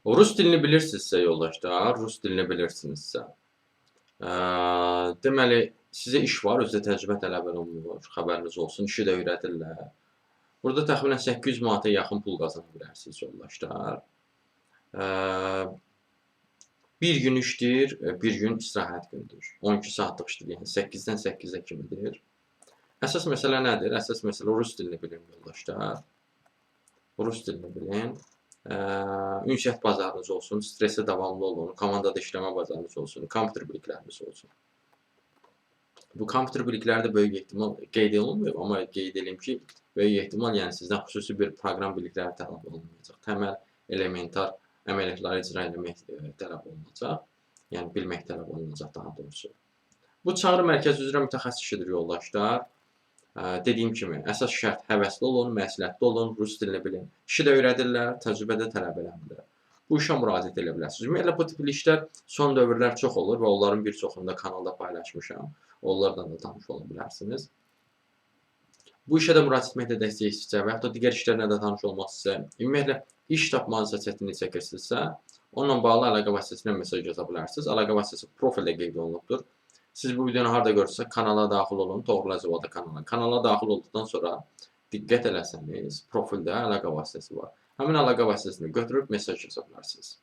Rus dilini bilirsinizsə yoldaşlar, rus dilini bilirsinizsə, deməli, sizə iş var, özdə təcrübə tələb olunmur, xəbəriniz olsun, işi də öyrədirlər. Burada təxminən 800 manata yaxın pul qazana bilərsiniz yoldaşlar. Bir gün işdir, bir gün istirahət gündür. 12 saatlıq işdir, yəni 8-dən 8-ə kimidir. Əsas məsələ nədir? Əsas məsələ rus dilini bilin yoldaşlar. Rus dilini bilin. Ünsiyyət bazarınız olsun, stressə davamlı olun, komandada işləmə bazarınız olsun, kompüter bilikləriniz olsun. Bu kompüter bilikləri də böyük ehtimal qeyd olunmuyor, amma qeyd edeyim ki, böyük ehtimal yəni sizdən xüsusi bir proqram bilikləri tələb olunmayacaq. Təməl, elementar əməliyyatları icra etmək tələb olunacaq. Yəni bilmək tələb olunacaq daha doğrusu. Bu çağrı mərkəzi üzrə mütəxəssis işidir yoldaşlar. Dediyim kimi, əsas şərt həvəsli olun, məsləhətli olun, rus dilini bilin. İşi də öyrədirlər, təcrübə də tələb eləmirlər. Bu işə müraciət edə bilərsiniz. Ümumiyyətlə, bu tipli işlər son dövrlər çox olur və onların bir çoxunu da kanalda paylaşmışam. Onlarla da tanış ola bilərsiniz. Bu işə də müraciət etməkdə dəstək istəyirsə və yaxud da digər işlərlə də tanış olmaq istəyirsə, ümumiyyətlə, iş tapmanızda çətinlik çəkirsinizsə, onunla bağlı əlaqə vasitəsilə mesaj yaza bilərsiniz. Əlaqə vasitəsi profildə qeyd olunubdur. Siz bu videonu harada görürsünüzsə, kanala daxil olun, Toğrul Əzəvadə kanalına. Kanala daxil olduqdan sonra diqqət eləsəniz, profildə əlaqə vasitəsi var. Həmin əlaqə vasitəsini götürüb mesaj yaza bilərsiniz.